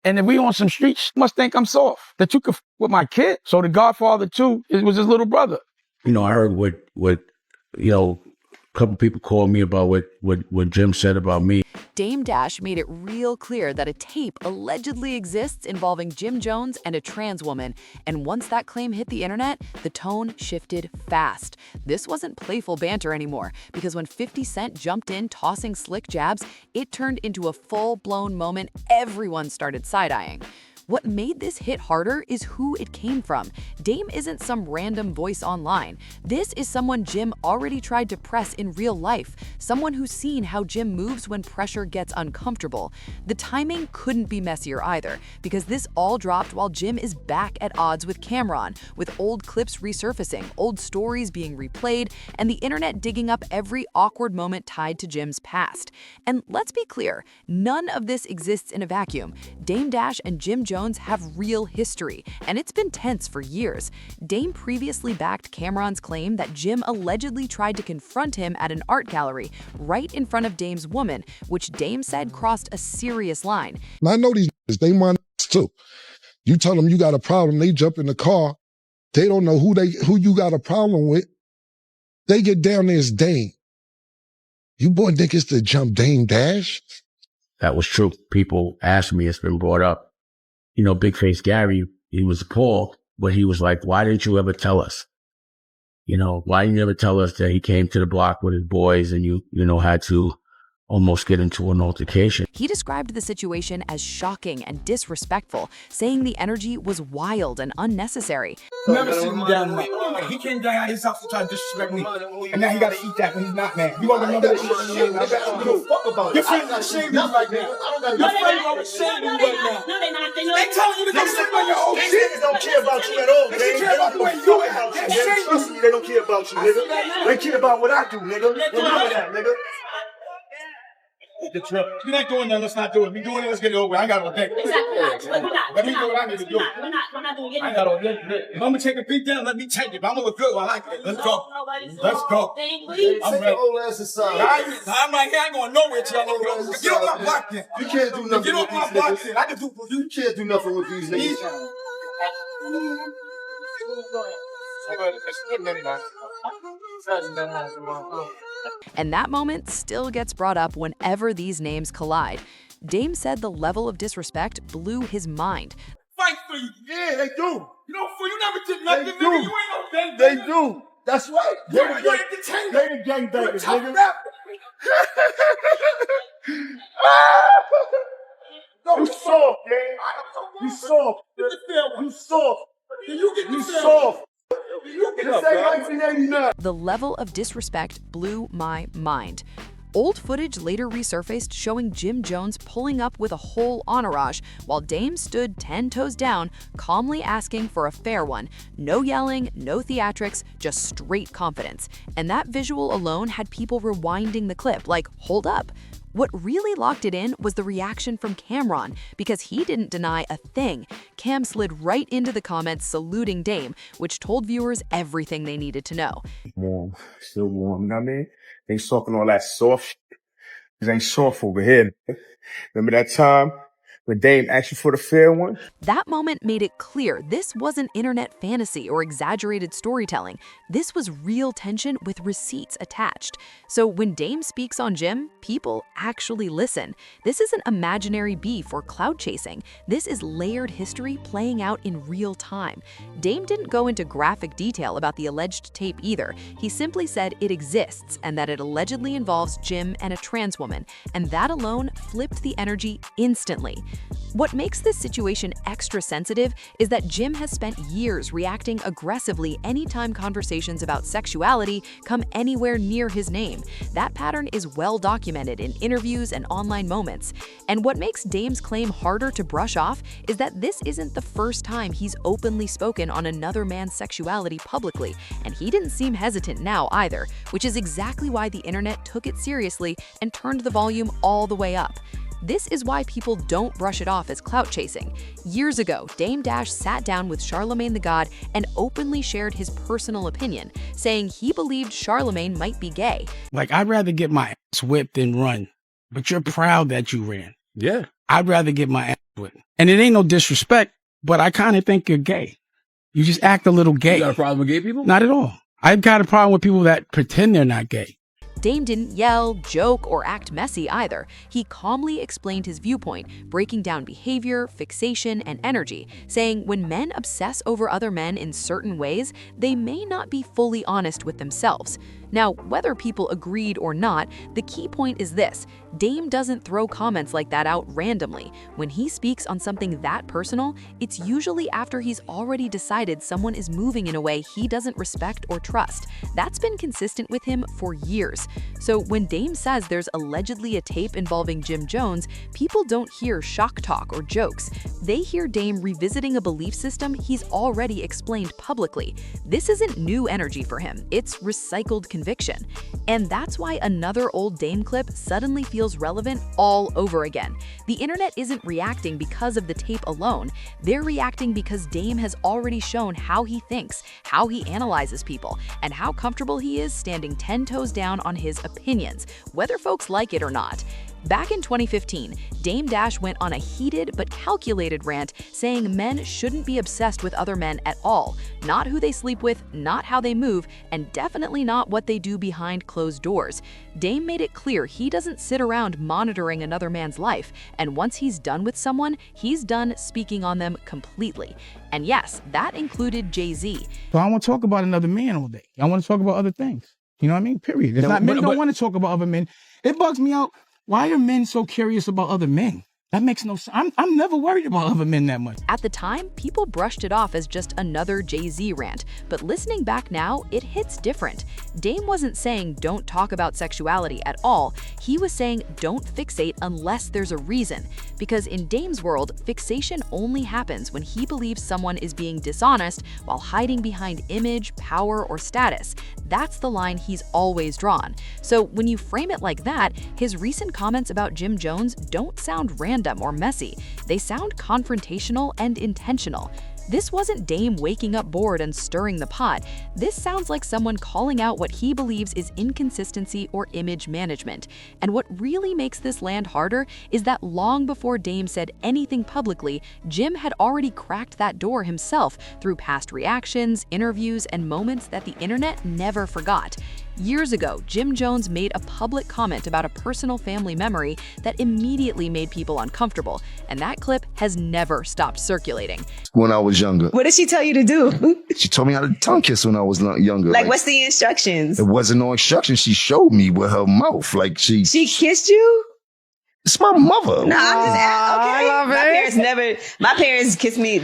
And if we on some streets, you must think I'm soft. That you could with my kid. So the Godfather too, it was his little brother. You know, I heard what you know, a couple people called me about what Jim said about me. Dame Dash made it real clear that a tape allegedly exists involving Jim Jones and a trans woman. And once that claim hit the internet, the tone shifted fast. This wasn't playful banter anymore, because when 50 Cent jumped in tossing slick jabs, it turned into a full-blown moment everyone started side-eyeing. What made this hit harder is who it came from. Dame isn't some random voice online. This is someone Jim already tried to press in real life, someone who's seen how Jim moves when pressure gets uncomfortable. The timing couldn't be messier either, because this all dropped while Jim is back at odds with Cameron, with old clips resurfacing, old stories being replayed, and the internet digging up every awkward moment tied to Jim's past. And let's be clear, none of this exists in a vacuum. Dame Dash and Jim Jones have real history, and it's been tense for years. Dame previously backed Cameron's claim that Jim allegedly tried to confront him at an art gallery right in front of Dame's woman, which Dame said crossed a serious line. And I know these they my too. You tell them you got a problem, they jump in the car. They don't know who you got a problem with. They get down there as Dame. You boy think it's the jump Dame Dash? That was true. People asked me, it's been brought up. You know, Big Face Gary, he was appalled, but he was like, why didn't you ever tell us? You know, why didn't you ever tell us that he came to the block with his boys and you know, had to almost get into an altercation? He described the situation as shocking and disrespectful, saying the energy was wild and unnecessary. Never seen him down like he came down out his house to try to disrespect me, and now he got to eat that when he's not mad. You gonna remember that shit? Fuck about it. Your friends are shaming you right now. Your friends are shaming you right now. No, they're not. They telling you to go sit by your own shit. Niggas don't care about you at all, man. They care about the way you act. Trust me, they don't care about you, nigga. They care about what I do, nigga. Remember that, nigga. The trip. You're not doing that. Let's not do it. We doing it. Let's get it over. I got no day. Exactly. We're not. Let me do what I need to do. We're not doing it. I got no day. If I'm gonna take a beat down, let me take it. If I'm gonna look good, well, I like it. Let's go. Let's go. I'm ready. Whole ass aside. I'm right here. I ain't going nowhere till y'all know. Get off my block then. You can't do nothing. Get off my block then. I can do. You can't do nothing with these niggas. And that moment still gets brought up whenever these names collide. Dame said the level of disrespect blew his mind. Fight for you. Yeah, they do. You know, for you never did nothing, They nigga. do. You ain't no gang They banger. do. That's right. You're an entertainer. They the gangbangers, You're a tough nigga. rapper. You soft, man. You soft. You soft. You soft. This ain't 1989. The level of disrespect blew my mind. Old footage later resurfaced showing Jim Jones pulling up with a whole entourage while Dame stood 10 toes down, calmly asking for a fair one. No yelling, no theatrics, just straight confidence. And that visual alone had people rewinding the clip like, hold up. What really locked it in was the reaction from Cameron, because he didn't deny a thing. Cam slid right into the comments saluting Dame, which told viewers everything they needed to know. Warm, still warm, you know what I mean? They ain't talking all that soft shit. This ain't soft over here. Remember that time when Dame asked you for the fair one? That moment made it clear this wasn't internet fantasy or exaggerated storytelling. This was real tension with receipts attached. So when Dame speaks on Jim, people actually listen. This isn't imaginary beef or cloud chasing. This is layered history playing out in real time. Dame didn't go into graphic detail about the alleged tape either. He simply said it exists and that it allegedly involves Jim and a trans woman, and that alone flipped the energy instantly. What makes this situation extra sensitive is that Jim has spent years reacting aggressively anytime conversations about sexuality come anywhere near his name. That pattern is well documented in interviews and online moments. And what makes Dame's claim harder to brush off is that this isn't the first time he's openly spoken on another man's sexuality publicly, and he didn't seem hesitant now either, which is exactly why the internet took it seriously and turned the volume all the way up. This is why people don't brush it off as clout chasing. Years ago, Dame Dash sat down with Charlemagne the God and openly shared his personal opinion, saying he believed Charlemagne might be gay. Like, I'd rather get my ass whipped than run, but you're proud that you ran. Yeah. I'd rather get my ass with. And it ain't no disrespect, but I kind of think you're gay. You just act a little gay. You got a problem with gay people? Not at all. I've got a problem with people that pretend they're not gay. Dame didn't yell, joke, or act messy either. He calmly explained his viewpoint, breaking down behavior, fixation, and energy, saying when men obsess over other men in certain ways, they may not be fully honest with themselves. Now, whether people agreed or not, the key point is this: Dame doesn't throw comments like that out randomly. When he speaks on something that personal, it's usually after he's already decided someone is moving in a way he doesn't respect or trust. That's been consistent with him for years. So when Dame says there's allegedly a tape involving Jim Jones, people don't hear shock talk or jokes. They hear Dame revisiting a belief system he's already explained publicly. This isn't new energy for him, it's recycled conviction. And that's why another old Dame clip suddenly feels relevant all over again. The internet isn't reacting because of the tape alone. They're reacting because Dame has already shown how he thinks, how he analyzes people, and how comfortable he is standing 10 toes down on his opinions, whether folks like it or not. Back in 2015, Dame Dash went on a heated but calculated rant saying men shouldn't be obsessed with other men at all, not who they sleep with, not how they move, and definitely not what they do behind closed doors. Dame made it clear he doesn't sit around monitoring another man's life, and once he's done with someone, he's done speaking on them completely. And yes, that included Jay-Z. So I don't want to talk about another man all day. I want to talk about other things. You know what I mean? Period. It's not, men don't want to talk about other men. It bugs me out. Why are men so curious about other men? That makes no sense. I'm never worried about other men that much. At the time, people brushed it off as just another Jay-Z rant, but listening back now, it hits different. Dame wasn't saying don't talk about sexuality at all. He was saying don't fixate unless there's a reason. Because in Dame's world, fixation only happens when he believes someone is being dishonest while hiding behind image, power, or status. That's the line he's always drawn. So when you frame it like that, his recent comments about Jim Jones don't sound random or messy. They sound confrontational and intentional. This wasn't Dame waking up bored and stirring the pot. This sounds like someone calling out what he believes is inconsistency or image management. And what really makes this land harder is that long before Dame said anything publicly, Jim had already cracked that door himself through past reactions, interviews, and moments that the internet never forgot. Years ago, Jim Jones made a public comment about a personal family memory that immediately made people uncomfortable, and that clip has never stopped circulating. When I was younger. What did she tell you to do? She told me how to tongue kiss when I was younger. Like, what's the instructions? It wasn't no instructions. She showed me with her mouth. Like she kissed you? It's my mother. No, I'm just okay. My parents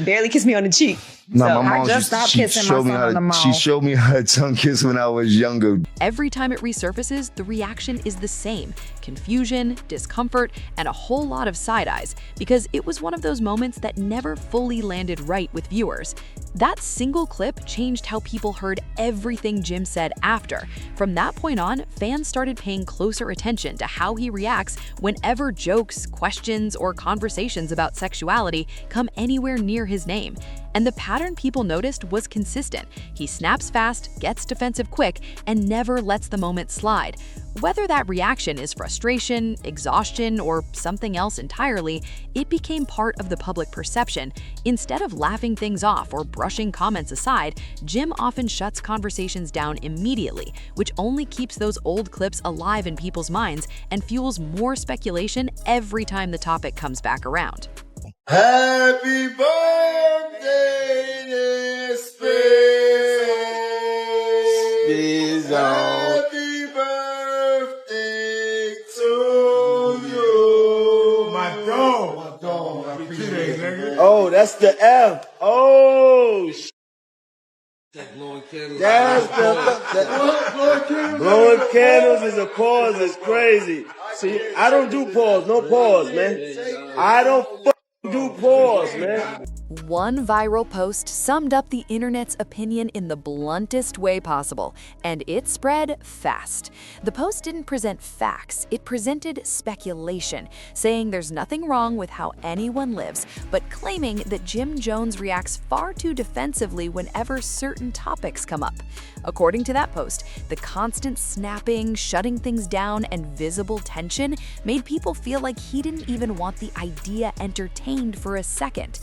barely kissed me on the cheek. No, so my mom she showed me how to tongue kiss when I was younger. Every time it resurfaces, the reaction is the same: confusion, discomfort, and a whole lot of side eyes, because it was one of those moments that never fully landed right with viewers. That single clip changed how people heard everything Jim said after. From that point on, fans started paying closer attention to how he reacts whenever jokes, questions, or conversations about sexuality come anywhere near his name. And the pattern people noticed was consistent. He snaps fast, gets defensive quick, and never lets the moment slide. Whether that reaction is frustration, exhaustion, or something else entirely, it became part of the public perception. Instead of laughing things off or brushing comments aside, Jim often shuts conversations down immediately, which only keeps those old clips alive in people's minds and fuels more speculation every time the topic comes back around. Happy birthday, dear Space. Happy birthday to you. My dog. I appreciate it, nigga. Oh, that's the F. Oh, that's blowing candles is a pause. It's crazy. See, I don't do pause. No pause, man. I don't do pause, man. One viral post summed up the internet's opinion in the bluntest way possible, and it spread fast. The post didn't present facts, it presented speculation, saying there's nothing wrong with how anyone lives, but claiming that Jim Jones reacts far too defensively whenever certain topics come up. According to that post, the constant snapping, shutting things down, and visible tension made people feel like he didn't even want the idea entertained for a second.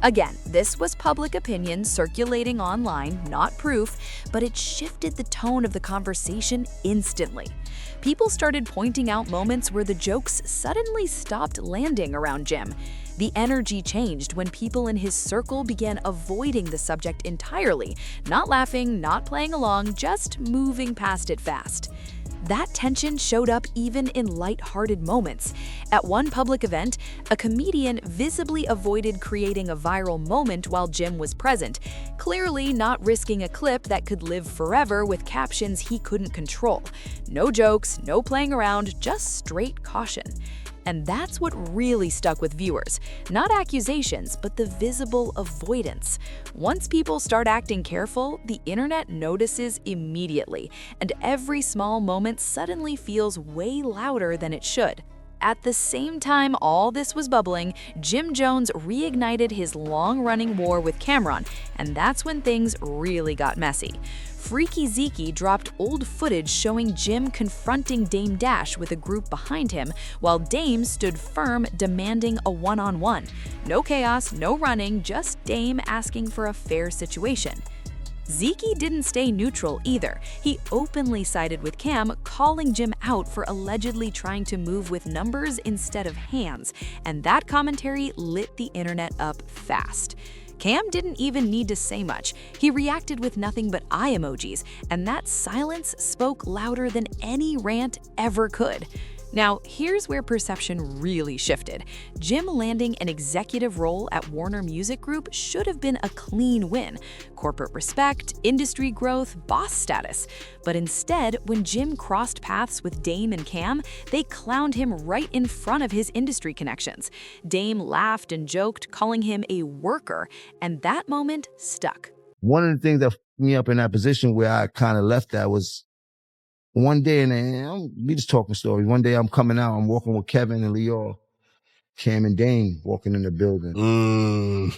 Again, this was public opinion circulating online, not proof, but it shifted the tone of the conversation instantly. People started pointing out moments where the jokes suddenly stopped landing around Jim. The energy changed when people in his circle began avoiding the subject entirely, not laughing, not playing along, just moving past it fast. That tension showed up even in light-hearted moments. At one public event, a comedian visibly avoided creating a viral moment while Jim was present, clearly not risking a clip that could live forever with captions he couldn't control. No jokes, no playing around, just straight caution. And that's what really stuck with viewers. Not accusations, but the visible avoidance. Once people start acting careful, the internet notices immediately, and every small moment suddenly feels way louder than it should. At the same time all this was bubbling, Jim Jones reignited his long-running war with Cameron, and that's when things really got messy. Freaky Zeke dropped old footage showing Jim confronting Dame Dash with a group behind him, while Dame stood firm, demanding a one-on-one. No chaos, no running, just Dame asking for a fair situation. Zeke didn't stay neutral either. He openly sided with Cam, calling Jim out for allegedly trying to move with numbers instead of hands, and that commentary lit the internet up fast. Cam didn't even need to say much. He reacted with nothing but eye emojis, and that silence spoke louder than any rant ever could. Now, here's where perception really shifted. Jim landing an executive role at Warner Music Group should have been a clean win. Corporate respect, industry growth, boss status. But instead, when Jim crossed paths with Dame and Cam, they clowned him right in front of his industry connections. Dame laughed and joked, calling him a worker, and that moment stuck. One of the things that fucked me up in that position where I kind of left that was one day, and we just talking stories. One day I'm coming out, I'm walking with Kevin and Leo, Cam and Dame walking in the building.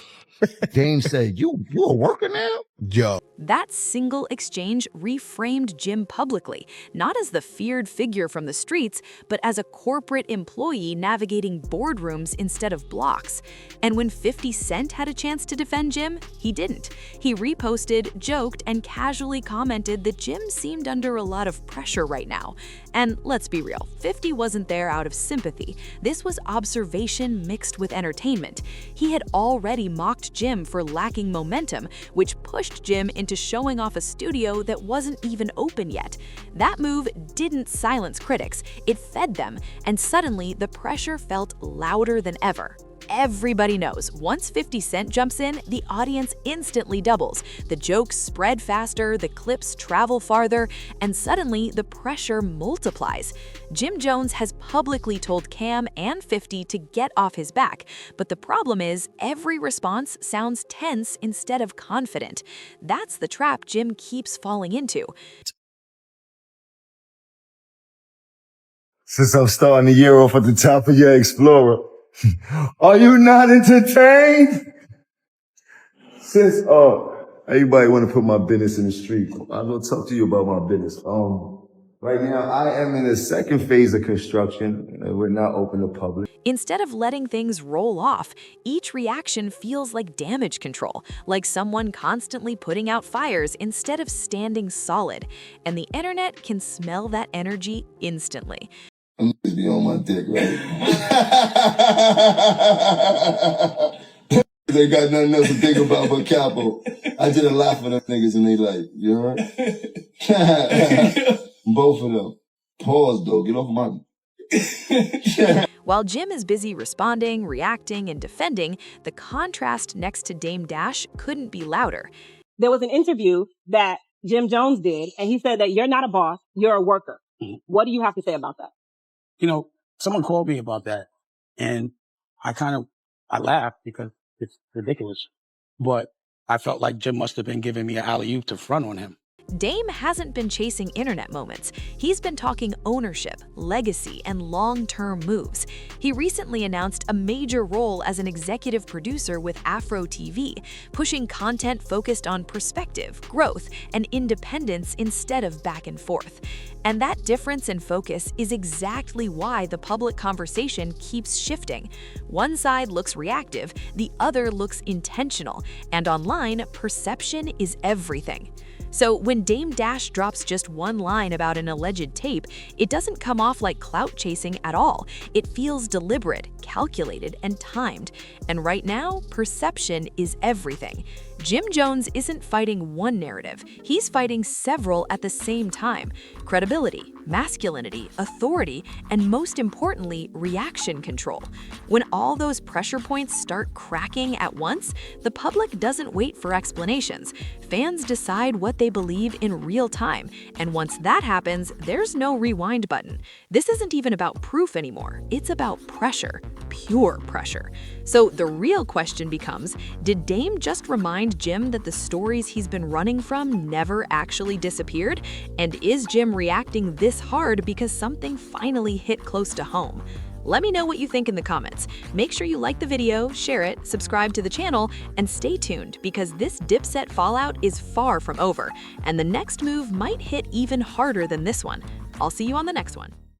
Dame said, you a worker now? Yo. That single exchange reframed Jim publicly, not as the feared figure from the streets, but as a corporate employee navigating boardrooms instead of blocks. And when 50 Cent had a chance to defend Jim, he didn't. He reposted, joked, and casually commented that Jim seemed under a lot of pressure right now. And let's be real, 50 wasn't there out of sympathy. This was observation mixed with entertainment. He had already mocked Jim for lacking momentum, which pushed Jim into showing off a studio that wasn't even open yet. That move didn't silence critics, it fed them, and suddenly the pressure felt louder than ever. Everybody knows, once 50 Cent jumps in, the audience instantly doubles. The jokes spread faster, the clips travel farther, and suddenly the pressure multiplies. Jim Jones has publicly told Cam and 50 to get off his back, but the problem is every response sounds tense instead of confident. That's the trap Jim keeps falling into. Since I'm starting the year off at the top of your Explorer, are you not entertained? Since, everybody want to put my business in the street. I'm going to talk to you about my business. Right now, I am in the second phase of construction. We're not open to public. Instead of letting things roll off, each reaction feels like damage control, like someone constantly putting out fires instead of standing solid. And the internet can smell that energy instantly. I'm gonna be on my dick, right? They got nothing else to think about but Capo. I did a lot for them niggas in their life, you know? Both of them. Pause, though. Get off my... While Jim is busy responding, reacting, and defending, the contrast next to Dame Dash couldn't be louder. There was an interview that Jim Jones did, and he said that you're not a boss, you're a worker. What do you have to say about that? You know, someone called me about that, and I laughed because It's ridiculous. But I felt like Jim must have been giving me an alley-oop to front on him. Dame hasn't been chasing internet moments. He's been talking ownership, legacy, and long-term moves. He recently announced a major role as an executive producer with Afro TV, pushing content focused on perspective, growth, and independence instead of back and forth. And that difference in focus is exactly why the public conversation keeps shifting. One side looks reactive, the other looks intentional, and online, perception is everything. So when Dame Dash drops just one line about an alleged tape, it doesn't come off like clout chasing at all. It feels deliberate, calculated, and timed. And right now, perception is everything. Jim Jones isn't fighting one narrative, he's fighting several at the same time. Credibility, masculinity, authority, and most importantly, reaction control. When all those pressure points start cracking at once, the public doesn't wait for explanations. Fans decide what they believe in real time, and once that happens, there's no rewind button. This isn't even about proof anymore, it's about pressure, pure pressure. So the real question becomes, did Dame just remind Jim that the stories he's been running from never actually disappeared? And is Jim reacting this hard because something finally hit close to home? Let me know what you think in the comments. Make sure you like the video, share it, subscribe to the channel, and stay tuned because this Dipset fallout is far from over, and the next move might hit even harder than this one. I'll see you on the next one.